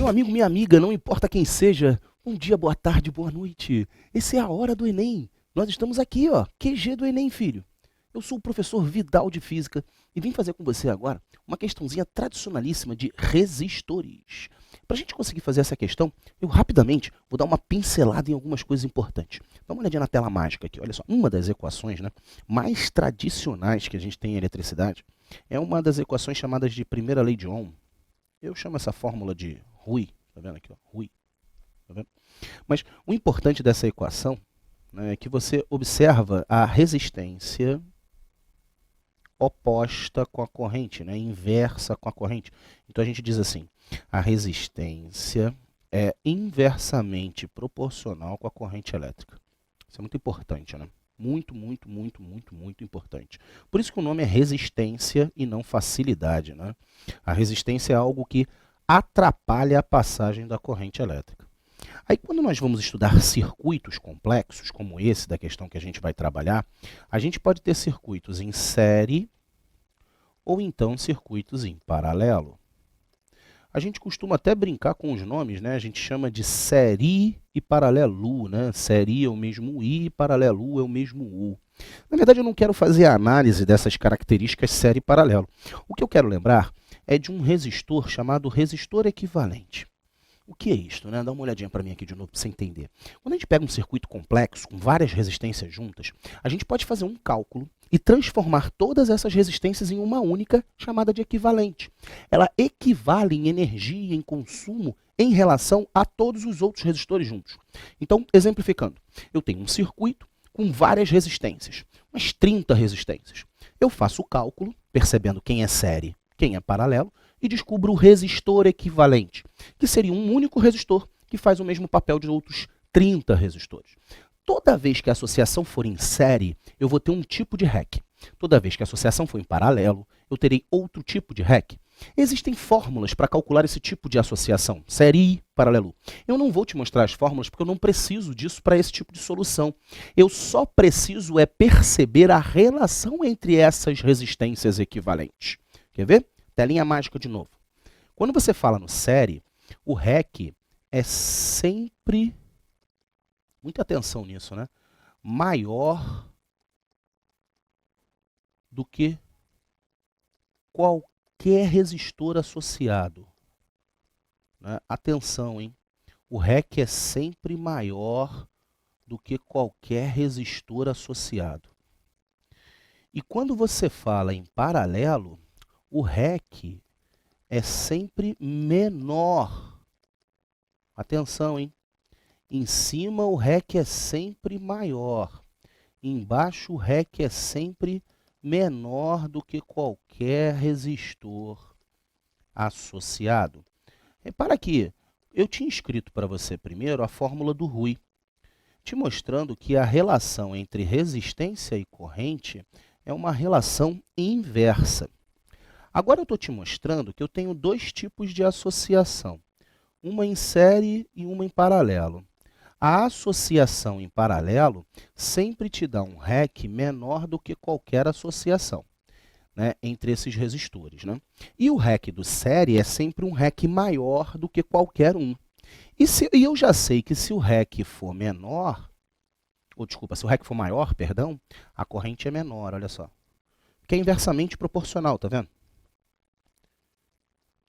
Meu amigo, minha amiga, não importa quem seja, bom dia, boa tarde, boa noite. Essa é a hora do Enem. Nós estamos aqui, ó, QG do Enem, filho. Eu sou o professor Vidal de Física e vim fazer com você agora uma questãozinha tradicionalíssima de resistores. Para a gente conseguir fazer essa questão, eu rapidamente vou dar uma pincelada em algumas coisas importantes. Dá uma olhadinha na tela mágica aqui, olha só. Uma das equações, né, mais tradicionais que a gente tem em eletricidade é uma das equações chamadas de primeira lei de Ohm. Eu chamo essa fórmula de Rouy, tá vendo aqui, ó, Rouy, tá vendo? Mas o importante dessa equação, né, é que você observa a resistência oposta com a corrente, né, inversa com a corrente. Então a gente diz assim, a resistência é inversamente proporcional com a corrente elétrica. Isso é muito importante, né? Muito importante. Por isso que o nome é resistência e não facilidade, né? A resistência é algo que atrapalha a passagem da corrente elétrica. Aí quando nós vamos estudar circuitos complexos, como esse da questão que a gente vai trabalhar, a gente pode ter circuitos em série ou então circuitos em paralelo. A gente costuma até brincar com os nomes, né? A gente chama de série e paralelo, né? Série é o mesmo I, paralelo é o mesmo U. Na verdade, eu não quero fazer a análise dessas características série e paralelo. O que eu quero lembrar é de um resistor chamado resistor equivalente. O que é isto, né? Dá uma olhadinha para mim aqui de novo para você entender. Quando a gente pega um circuito complexo, com várias resistências juntas, a gente pode fazer um cálculo e transformar todas essas resistências em uma única, chamada de equivalente. Ela equivale em energia, em consumo, em relação a todos os outros resistores juntos. Então, exemplificando, eu tenho um circuito com várias resistências, umas 30 resistências. Eu faço o cálculo, percebendo quem é série, quem é paralelo, e descubro o resistor equivalente, que seria um único resistor que faz o mesmo papel de outros 30 resistores. Toda vez que a associação for em série, eu vou ter um tipo de REC. Toda vez que a associação for em paralelo, eu terei outro tipo de REC. Existem fórmulas para calcular esse tipo de associação, série e paralelo. Eu não vou te mostrar as fórmulas porque eu não preciso disso para esse tipo de solução. Eu só preciso perceber a relação entre essas resistências equivalentes. Quer ver? Telinha mágica de novo. Quando você fala no série, o REC é sempre, muita atenção nisso, né? Maior do que qualquer resistor associado. Né? Atenção, hein? O REC é sempre maior do que qualquer resistor associado. E quando você fala em paralelo, o REC é sempre menor. Atenção, hein? Em cima o REC é sempre maior. Embaixo o REC é sempre menor do que qualquer resistor associado. Repara aqui, eu tinha escrito para você primeiro a fórmula do Rouy, te mostrando que a relação entre resistência e corrente é uma relação inversa. Agora eu estou te mostrando que eu tenho dois tipos de associação, uma em série e uma em paralelo. A associação em paralelo sempre te dá um REC menor do que qualquer associação, né, entre esses resistores. Né? E o REC do série é sempre um REC maior do que qualquer um. E eu já sei que se o REC for menor, ou desculpa, se o REC for maior, perdão, a corrente é menor, olha só. Que é inversamente proporcional, tá vendo?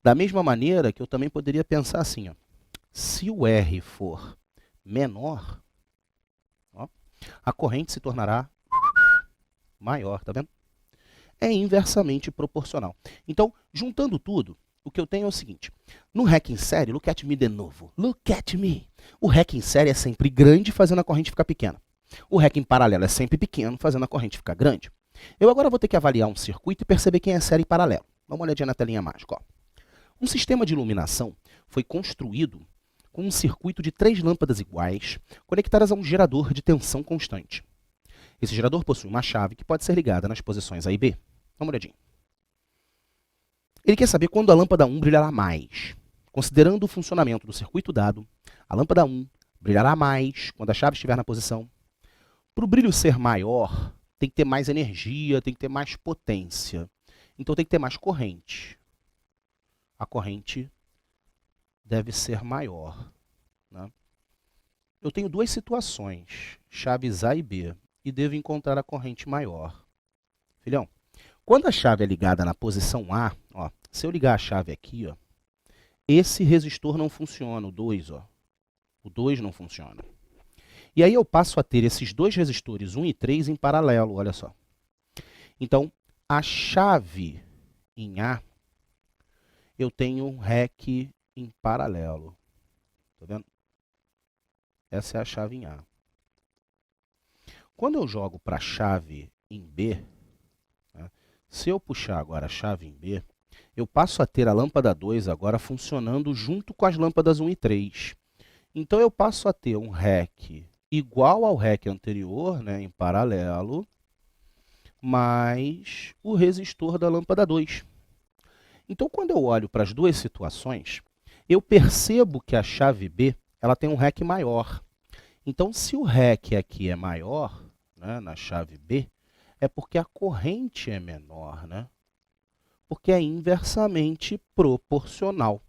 Da mesma maneira que eu também poderia pensar assim, ó, se o R for menor, ó, a corrente se tornará maior, tá vendo? É inversamente proporcional. Então, juntando tudo, o que eu tenho é o seguinte, no REC em série, look at me de novo, look at me. O REC em série é sempre grande, fazendo a corrente ficar pequena. O REC em paralelo é sempre pequeno, fazendo a corrente ficar grande. Eu agora vou ter que avaliar um circuito e perceber quem é série e paralelo. Dá uma olhadinha na telinha mágica, ó. Um sistema de iluminação foi construído com um circuito de 3 lâmpadas iguais, conectadas a um gerador de tensão constante. Esse gerador possui uma chave que pode ser ligada nas posições A e B. Dá uma olhadinha. Ele quer saber quando a lâmpada 1 brilhará mais. Considerando o funcionamento do circuito dado, a lâmpada 1 brilhará mais quando a chave estiver na posição. Para o brilho ser maior, tem que ter mais energia, tem que ter mais potência. Então tem que ter mais corrente. A corrente deve ser maior, né? Eu tenho duas situações, chaves A e B, e devo encontrar a corrente maior. Filhão, quando a chave é ligada na posição A, ó, se eu ligar a chave aqui, ó, esse resistor não funciona, o 2, ó. O 2 não funciona. E aí eu passo a ter esses dois resistores, 1 e 3, em paralelo, olha só. Então, a chave em A, eu tenho um REC em paralelo. Tá vendo? Essa é a chave em A. Quando eu jogo para a chave em B, né, se eu puxar agora a chave em B, eu passo a ter a lâmpada 2 agora funcionando junto com as lâmpadas 1 e 3. Então, eu passo a ter um REC igual ao REC anterior, né, em paralelo, mais o resistor da lâmpada 2. Então, quando eu olho para as duas situações, eu percebo que a chave B ela tem um REC maior. Então, se o REC aqui é maior, né, na chave B, é porque a corrente é menor, né? Porque é inversamente proporcional.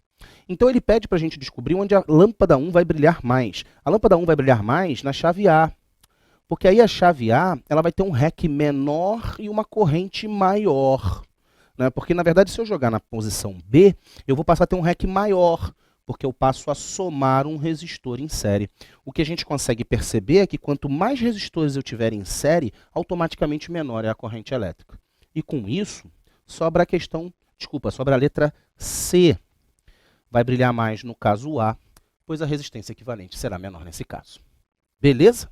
Então, ele pede para a gente descobrir onde a lâmpada 1 vai brilhar mais. A lâmpada 1 vai brilhar mais na chave A, porque aí a chave A ela vai ter um REC menor e uma corrente maior, né? Porque, na verdade, se eu jogar na posição B, eu vou passar a ter um REC maior, porque eu passo a somar um resistor em série. O que a gente consegue perceber é que quanto mais resistores eu tiver em série, automaticamente menor é a corrente elétrica. E com isso, sobra a letra C. Vai brilhar mais no caso A, pois a resistência equivalente será menor nesse caso. Beleza?